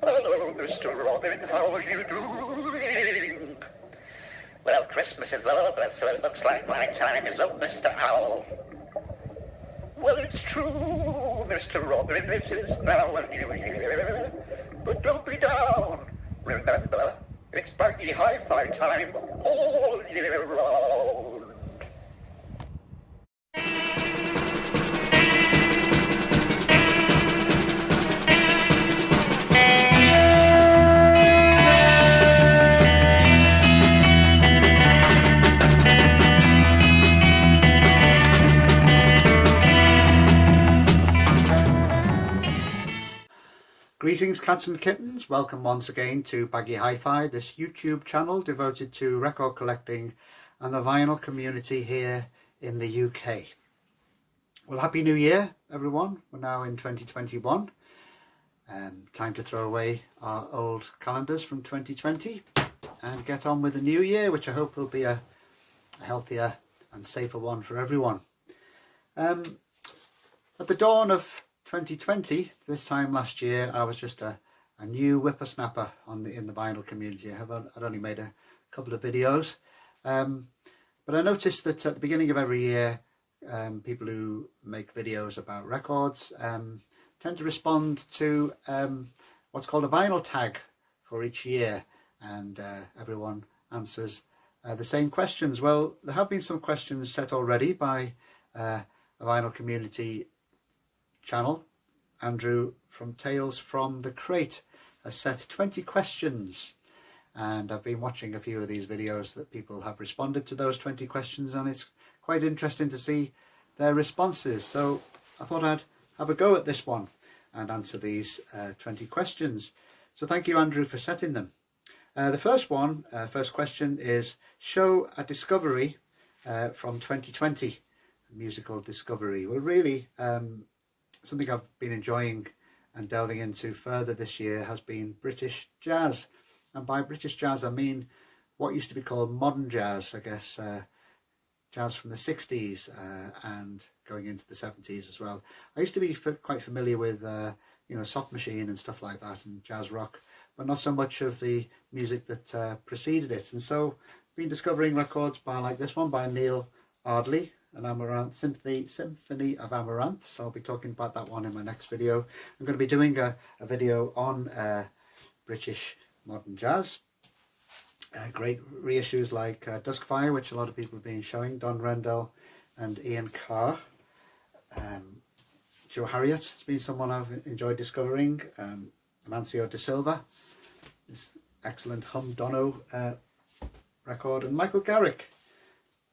Hello, Mr. Robin, how are you doing? Well, Christmas is over, so it looks like my time is up, Mr. Owl. Well, it's true, Mr. Robin, it is now a new year. But don't be down. Remember, it's Baggy Hi Fi time all year round. Greetings cats and kittens, welcome once again to Baggy Hi Fi, this YouTube channel devoted to record collecting and the vinyl community here in the UK. Well, Happy New Year everyone, we're now in 2021. Time to throw away our old calendars from 2020 and get on with the new year, which I hope will be a healthier and safer one for everyone. At the dawn of 2020, this time last year, I was just a new whippersnapper in the vinyl community. I'd only made a couple of videos, but I noticed that at the beginning of every year, people who make videos about records tend to respond to what's called a vinyl tag for each year, and everyone answers the same questions. Well, there have been some questions set already by a vinyl community channel. Andrew from Tales from the Crate has set 20 questions, and I've been watching a few of these videos that people have responded to those 20 questions, and it's quite interesting to see their responses. So I thought I'd have a go at this one and answer these 20 questions. So thank you, Andrew, for setting them. The first question is, show a discovery from 2020, musical discovery. Well, really, something I've been enjoying and delving into further this year has been British jazz. And by British jazz, I mean what used to be called modern jazz, I guess, jazz from the 60s and going into the 70s as well. I used to be quite familiar with, Soft Machine and stuff like that, and jazz rock, but not so much of the music that preceded it. And so I've been discovering records like this one by Neil Ardley, an Amaranth Symphony of Amaranth. So I'll be talking about that one in my next video. I'm going to be doing a video on British modern jazz. Great reissues like Duskfire, which a lot of people have been showing, Don Rendell and Ian Carr. Joe Harriott has been someone I've enjoyed discovering. Amancio da Silva, this excellent Hum Dono record, and Michael Garrick,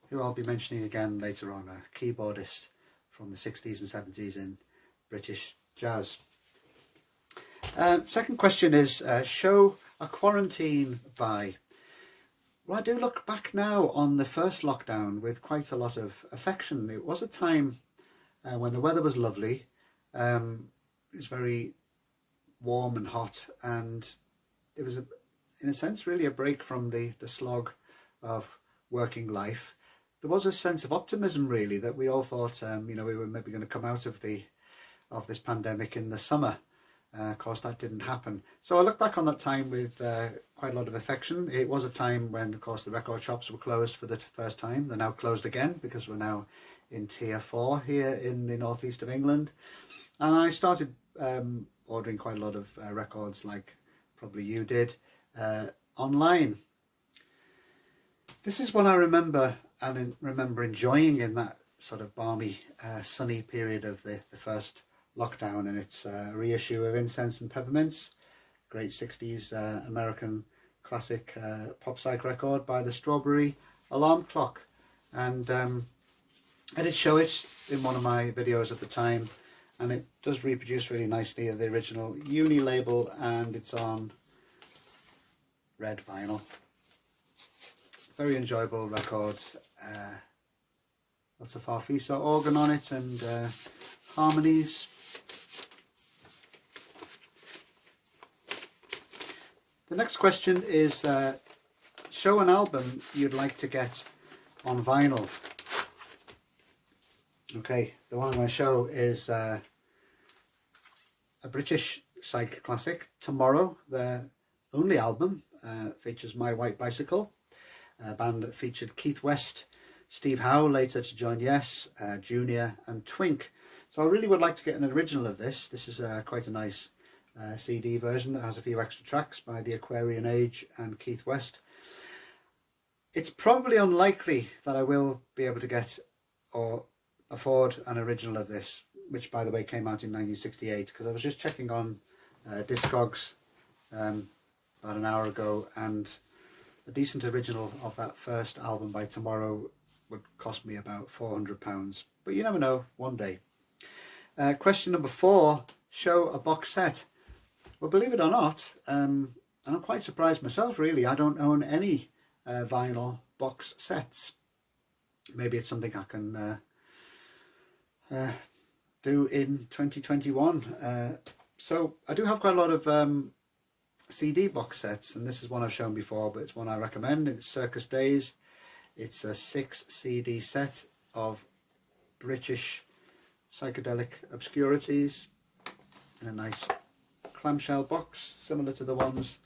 who I'll be mentioning again later on, a keyboardist from the 60s and 70s in British jazz. Second question is, show a quarantine buy. Well, I do look back now on the first lockdown with quite a lot of affection. It was a time when the weather was lovely. It was very warm and hot, and it was, in a sense, really a break from the slog of working life. There was a sense of optimism, really, that we all thought, we were maybe going to come out of this pandemic in the summer. Of course, that didn't happen. So I look back on that time with quite a lot of affection. It was a time when, of course, the record shops were closed for the first time. They're now closed again because we're now in Tier 4 here in the northeast of England. And I started ordering quite a lot of records, like probably you did, online. This is what I remember enjoying in that sort of balmy, sunny period of the first lockdown, and it's a reissue of Incense and Peppermints, great 60s American classic pop psych record by the Strawberry Alarm Clock. And I did show it in one of my videos at the time, and it does reproduce really nicely the original Uni label, and it's on red vinyl. Very enjoyable records, lots of Farfisa organ on it and harmonies. The next question is, show an album you'd like to get on vinyl. Okay, the one I'm going to show is a British psych classic. Tomorrow, their only album, features My White Bicycle, a band that featured Keith West, Steve Howe, later to join Yes, Junior and Twink. So I really would like to get an original of this. This is quite a nice CD version that has a few extra tracks by the Aquarian Age and Keith West. It's probably unlikely that I will be able to get or afford an original of this, which by the way came out in 1968, because I was just checking on Discogs about an hour ago, and a decent original of that first album by Tomorrow would cost me about £400, but you never know, one day. Question number 4, show a box set. Well, believe it or not, and I'm quite surprised myself really, I don't own any vinyl box sets. Maybe it's something I can do in 2021. So I do have quite a lot of CD box sets, and this is one I've shown before, but it's one I recommend. It's Circus Days. It's a 6 CD set of British psychedelic obscurities in a nice clamshell box, similar to the ones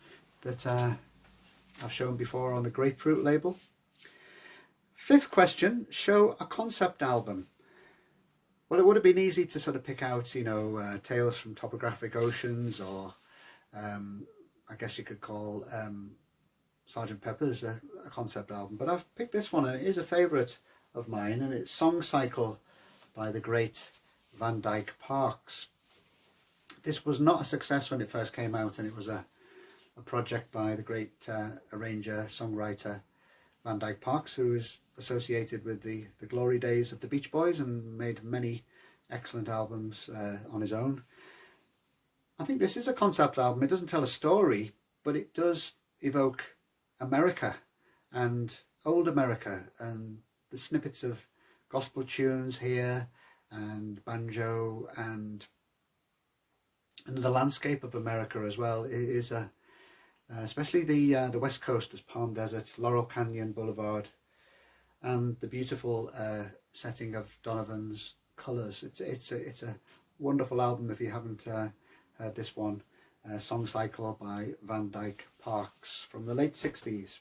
that I've shown before on the Grapefruit label. 5th question, show a concept album. Well, it would have been easy to sort of pick out, you know, Tales from Topographic Oceans, or I guess you could call Sgt. Pepper's a concept album. But I've picked this one, and it is a favourite of mine, and it's Song Cycle by the great Van Dyke Parks. This was not a success when it first came out, and it was a project by the great arranger, songwriter Van Dyke Parks, who is associated with the glory days of the Beach Boys and made many excellent albums on his own. I think this is a concept album. It doesn't tell a story, but it does evoke America and old America, and the snippets of gospel tunes here and banjo and the landscape of America as well. It is especially the West Coast, as Palm Desert, Laurel Canyon Boulevard, and the beautiful setting of Donovan's colours. It's a wonderful album if you haven't heard this one, Song Cycle by Van Dyke Parks from the late 60s.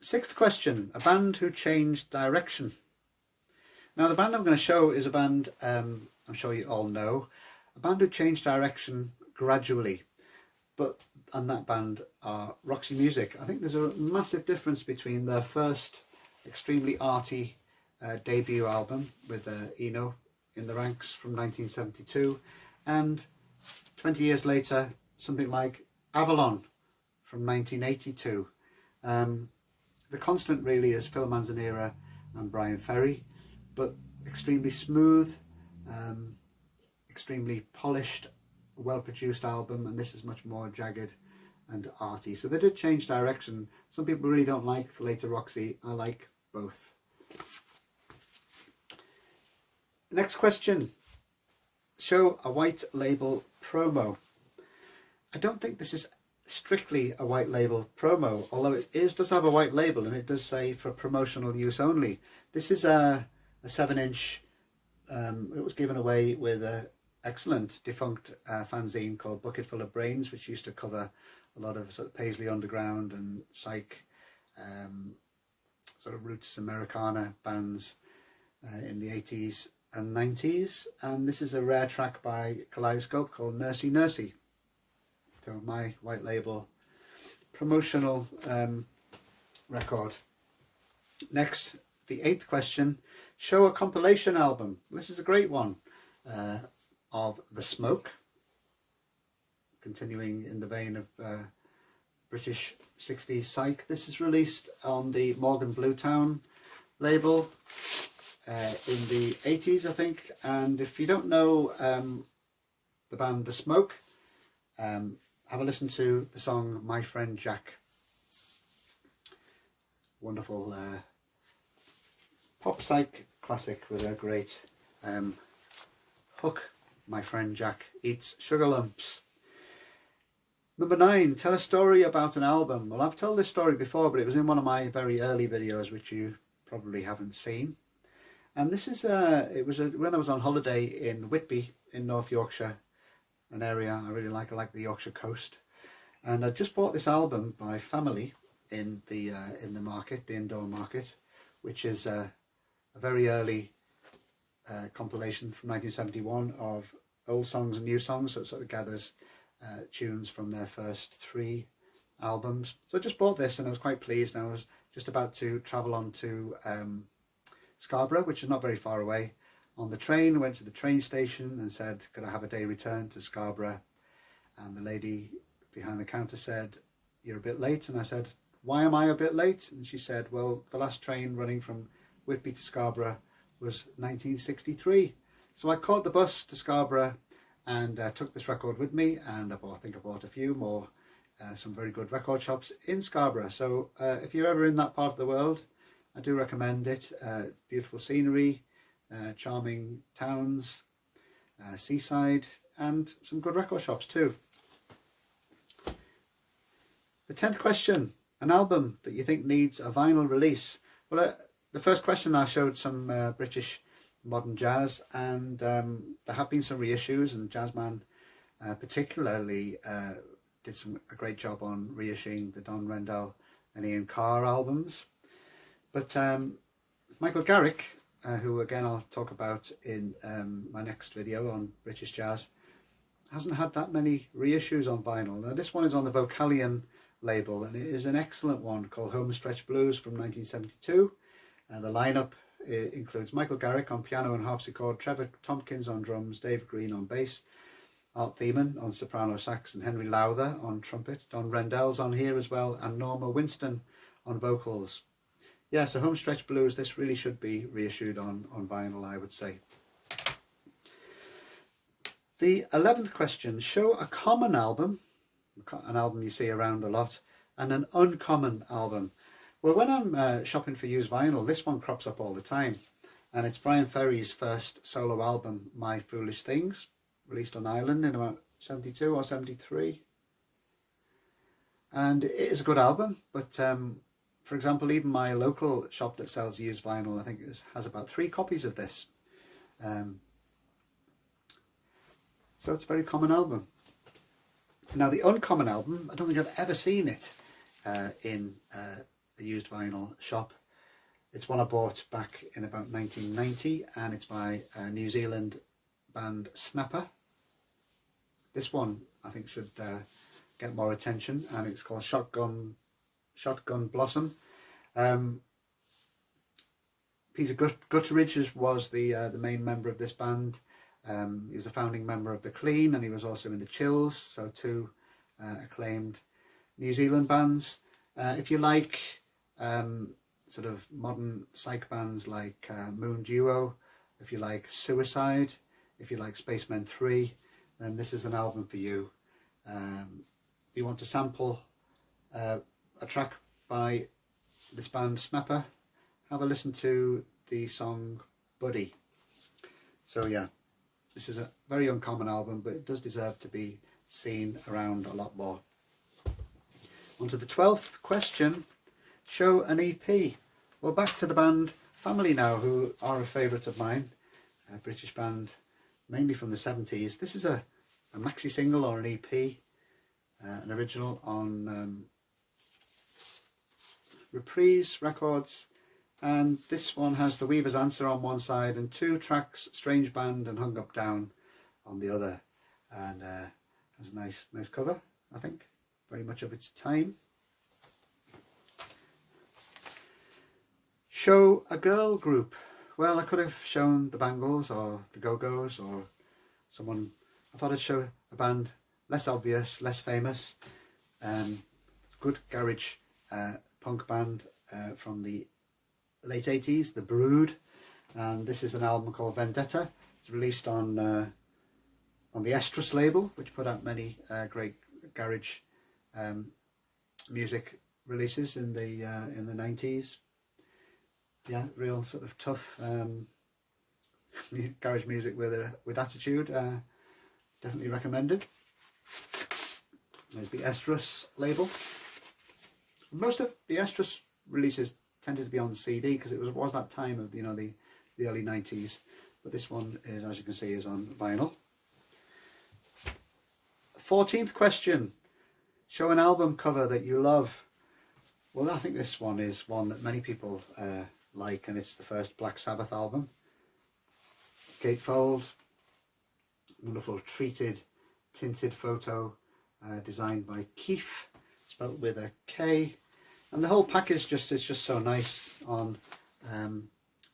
6th question, a band who changed direction. Now the band I'm going to show is a band I'm sure you all know, a band who changed direction gradually, and that band are Roxy Music. I think there's a massive difference between their first extremely arty debut album with Eno in the ranks from 1972, and 20 years later something like Avalon from 1982. The constant really is Phil Manzanera and Brian Ferry, but extremely smooth, extremely polished, well-produced album, and this is much more jagged and arty. So they did change direction. Some people really don't like later Roxy. I like both. Next question, show a white label promo. I don't think this is strictly a white label promo, although it does have a white label, and it does say for promotional use only. This is a 7-inch. It was given away with a excellent defunct fanzine called Bucket Full of Brains, which used to cover a lot of sort of Paisley Underground and psych, sort of roots Americana bands in the 80s and 90s. And this is a rare track by Kaleidoscope called Nursey Nursey. So my white label promotional record. Next, the 8th question, show a compilation album. This is a great one. Of The Smoke, continuing in the vein of British 60s psych. This is released on the Morgan Bluetown label in the 80s, I think. And if you don't know the band The Smoke, have a listen to the song My Friend Jack. Wonderful pop psych classic with a great hook. My Friend Jack Eats Sugar Lumps. Number 9, tell a story about an album. Well, I've told this story before, but it was in one of my very early videos, which you probably haven't seen. And this is when I was on holiday in Whitby in North Yorkshire, an area I really like. I like the Yorkshire coast, and I just bought this album by Family in the market, the indoor market, which is a very early compilation from 1971 of old songs and new songs. So it sort of gathers tunes from their first 3 albums. So I just bought this and I was quite pleased. And I was just about to travel on to Scarborough, which is not very far away. On the train, I went to the train station and said, could I have a day return to Scarborough? And the lady behind the counter said, you're a bit late. And I said, why am I a bit late? And she said, well, the last train running from Whitby to Scarborough was 1963. So I caught the bus to Scarborough and took this record with me, and I think I bought a few more, some very good record shops in Scarborough. So if you're ever in that part of the world, I do recommend it. Beautiful scenery, charming towns, seaside, and some good record shops too. The 10th question, an album that you think needs a vinyl release. Well, the first question, I showed some British modern jazz, and there have been some reissues, and Jazzman particularly did a great job on reissuing the Don Rendell and Ian Carr albums. But Michael Garrick, who again I'll talk about in my next video on British jazz, hasn't had that many reissues on vinyl. Now this one is on the Vocalion label, and it is an excellent one called Homestretch Blues from 1972. The lineup includes Michael Garrick on piano and harpsichord, Trevor Tompkins on drums, David Green on bass, Art Thiemann on soprano sax, and Henry Lowther on trumpet. Don Rendell's on here as well, and Norma Winston on vocals. Yeah, so Homestretch Blues, this really should be reissued on vinyl, I would say. The 11th question, show a common album, an album you see around a lot, and an uncommon album. Well, when I'm shopping for used vinyl, this one crops up all the time, and it's Brian Ferry's first solo album, My Foolish Things, released on Ireland in about 72 or 73. And it is a good album, but for example, even my local shop that sells used vinyl, I think has about 3 copies of this. So it's a very common album. Now the uncommon album, I don't think I've ever seen it in a used vinyl shop. It's one I bought back in about 1990, and it's by a New Zealand band Snapper. This one I think should get more attention, and it's called Shotgun Blossom. Peter Gutteridge was the main member of this band. He was a founding member of The Clean, and he was also in The Chills, so 2 acclaimed New Zealand bands. If you like sort of modern psych bands like Moon Duo, if you like Suicide, if you like Spacemen 3, then this is an album for you. If you want to sample a track by this band Snapper, have a listen to the song Buddy. So yeah, this is a very uncommon album, but it does deserve to be seen around a lot more. On to the 12th question, show an EP. Well, back to the band Family now, who are a favourite of mine, a British band mainly from the 70s. This is a maxi single or an EP, an original on Reprise Records, and this one has The Weaver's Answer on one side and 2 tracks, Strange Band and Hung Up Down, on the other, and has a nice cover, I think, very much of its time. Show a girl group. Well, I could have shown the Bangles or the Go-Go's or someone. I thought I'd show a band less obvious, less famous, good garage punk band from the late 80s, The Brood, and this is an album called Vendetta. It's released on the Estrus label, which put out many great garage music releases in the 90s. Yeah, real sort of tough garage music with attitude. Definitely recommended. There's the Estrus label. Most of the Estrus releases tended to be on CD because it was that time of the the early 90s, but this one is, as you can see, is on vinyl. 14th question, show an album cover that you love. Well, I think this one is one that many people like, and it's the first Black Sabbath album. Gatefold, wonderful treated tinted photo designed by Keith, spelled with a K, and the whole package is just so nice on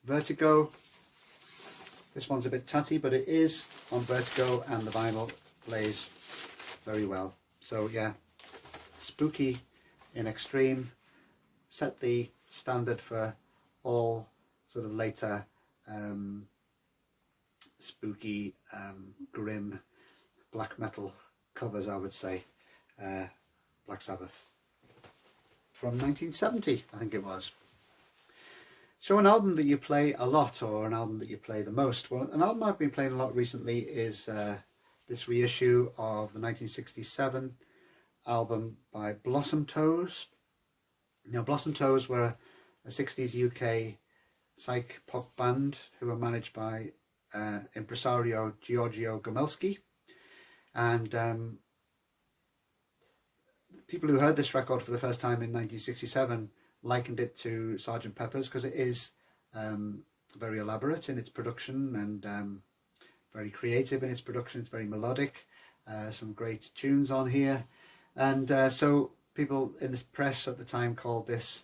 Vertigo. This one's a bit tatty, but it is on Vertigo, and the vinyl plays very well. So yeah, spooky in extreme, set the standard for all sort of later spooky, grim black metal covers, I would say. Black Sabbath from 1970, I think it was. Show an album that you play a lot, or an album that you play the most. Well, an album I've been playing a lot recently is this reissue of the 1967 album by Blossom Toes. Now, Blossom Toes were a 60s UK psych pop band who were managed by impresario Giorgio Gomelski, and people who heard this record for the first time in 1967 likened it to Sgt. Pepper's because it is very elaborate in its production and very creative in its production. It's very melodic, some great tunes on here, and so people in the press at the time called this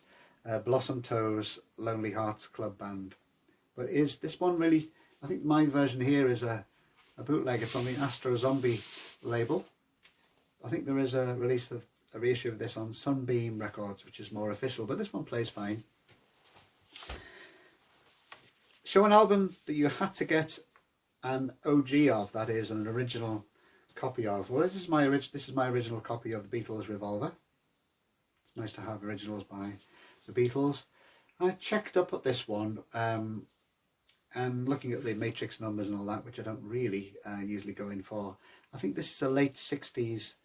Blossom Toes Lonely Hearts Club Band. But is this one really, I think my version here is a bootleg. It's on the Astro Zombie label. I think there is a reissue of this on Sunbeam Records, which is more official, but this one plays fine. Show an album that you had to get an OG of, that is, an original copy of. Well, this is my original copy of the Beatles' Revolver. It's nice to have originals by the Beatles. I checked up at this one, and looking at the matrix numbers and all that, which I don't really usually go in for, I think this is a late 60s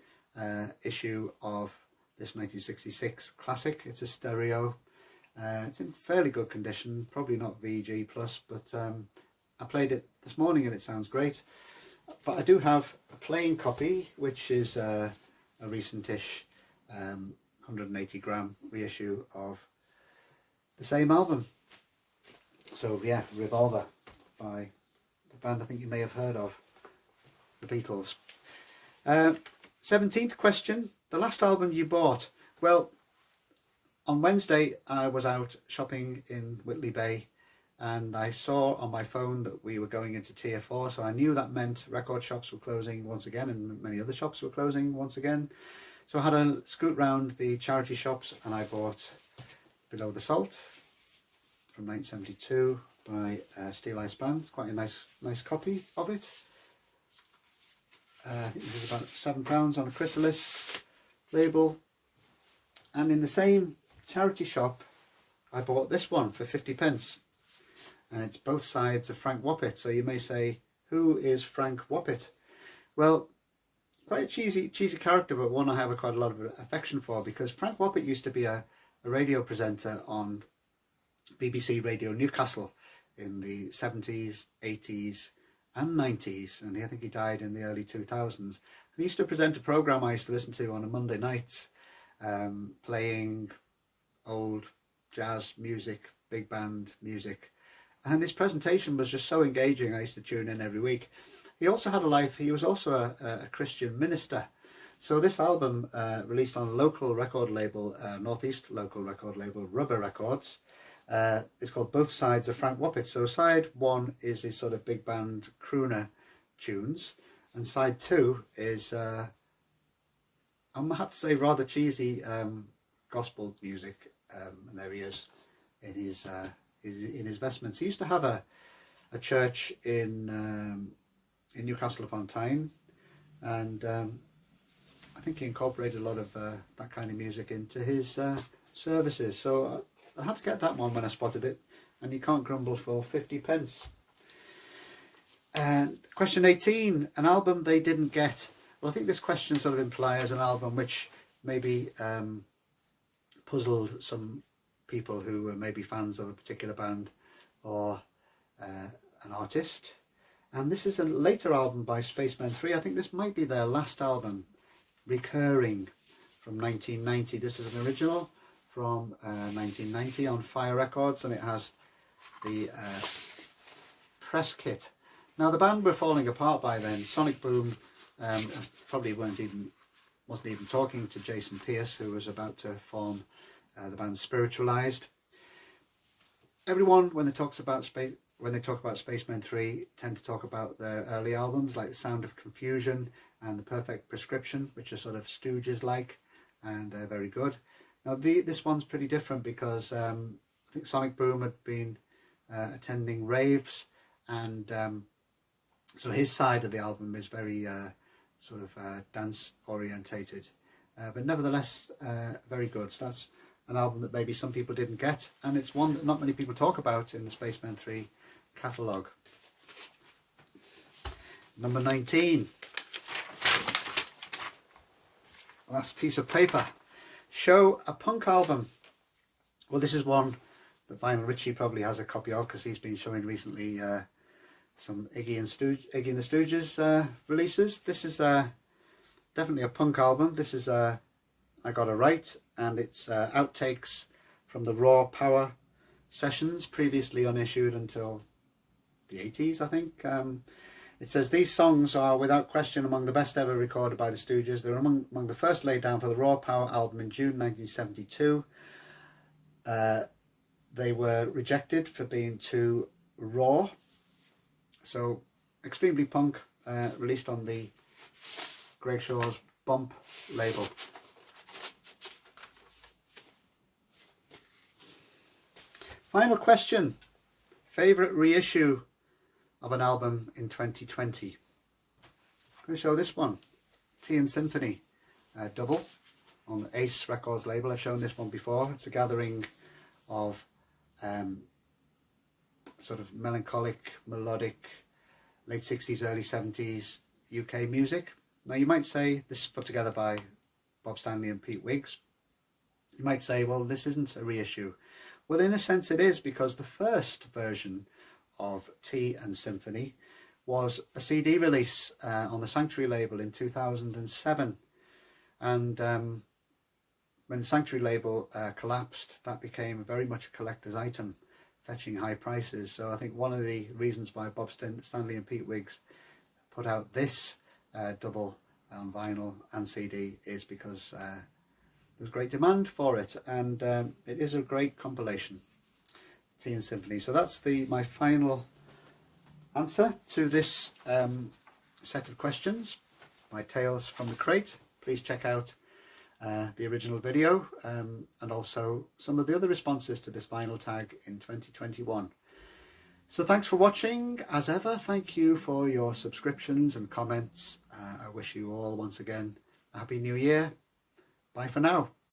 issue of this 1966 classic. It's a stereo. It's in fairly good condition, probably not VG plus, but I played it this morning and it sounds great. But I do have a plain copy, which is a recent-ish 180 gram reissue of the same album. So yeah, Revolver by the band I think you may have heard of, the Beatles. 17th question, the last album you bought. Well, on Wednesday I was out shopping in Whitley Bay and I saw on my phone that we were going into Tier 4, so I knew that meant record shops were closing once again and many other shops were closing once again. So I had a scoot round the charity shops and I bought Below the Salt from 1972 by Steel Ice Band. It's quite a nice copy of it. I think it was about £7 on a Chrysalis label. And in the same charity shop I bought this one for 50p, and it's Both Sides of Frank Woppet. So you may say, who is Frank Woppet? Well, quite a cheesy character, but one I have quite a lot of affection for, because Frank Woppet used to be a radio presenter on BBC Radio Newcastle in the 70s, 80s and 90s, and I think he died in the early 2000s. And he used to present a programme I used to listen to on a Monday nights, playing old jazz music, big band music, and his presentation was just so engaging. I used to tune in every week. He also had a life. He was also a Christian minister. So this album, released on a local record label, Northeast local record label, Rubber Records, it's called Both Sides of Frank Woppet. So side one is his sort of big band crooner tunes, and side two is, I'm gonna have to say, rather cheesy gospel music. And there he is in his vestments. He used to have a church in Newcastle upon Tyne, and I think he incorporated a lot of that kind of music into his services. So I had to get that one when I spotted it, and you can't grumble for 50p. And question 18, an album they didn't get. Well, I think this question sort of implies an album which maybe puzzled some people who were maybe fans of a particular band, or an artist. And this is a later album by Spacemen 3. I think this might be their last album, Recurring, from 1990. This is an original from 1990 on Fire Records, and it has the press kit. Now the band were falling apart by then. Sonic Boom probably wasn't even talking to Jason Pierce, who was about to form the band Spiritualized. Everyone, when they talk about Spacemen 3, tend to talk about their early albums like The Sound of Confusion and The Perfect Prescription, which are sort of Stooges-like and very good. Now this one's pretty different because I think Sonic Boom had been attending raves, and so his side of the album is very sort of dance orientated, but nevertheless very good. So that's an album that maybe some people didn't get, and it's one that not many people talk about in the Spacemen 3 catalogue. Number 19. Last piece of paper. Show a punk album. Well, this is one that Vinyl Richie probably has a copy of, because he's been showing recently some Iggy and the Stooges releases. This is definitely a punk album. This is I Got a Right, and it's outtakes from the Raw Power sessions, previously unissued until the 80s, I think. It says, these songs are without question among the best ever recorded by the Stooges. They're among the first laid down for the Raw Power album in June 1972. They were rejected for being too raw. So, extremely punk, released on the Greg Shaw's Bump label. Final question. Favourite reissue of an album in 2020? I'm going to show this one. Tea and Symphony double on the Ace Records label. I've shown this one before. It's a gathering of sort of melancholic, melodic, late 60s, early 70s UK music. Now you might say this is put together by Bob Stanley and Pete Wiggs. You might say, well, this isn't a reissue. Well, in a sense it is, because the first version of Tea and Symphony was a CD release on the Sanctuary label in 2007. And when the Sanctuary label collapsed, that became very much a collector's item, fetching high prices. So I think one of the reasons why Bob Stanley and Pete Wiggs put out this double on vinyl and CD is because there's great demand for it, and it is a great compilation, Tea and Symphony. So that's my final answer to this set of questions, my Tales from the Crate. Please check out the original video and also some of the other responses to this vinyl tag in 2021. So thanks for watching. As ever, thank you for your subscriptions and comments. I wish you all once again a Happy New Year. Bye for now.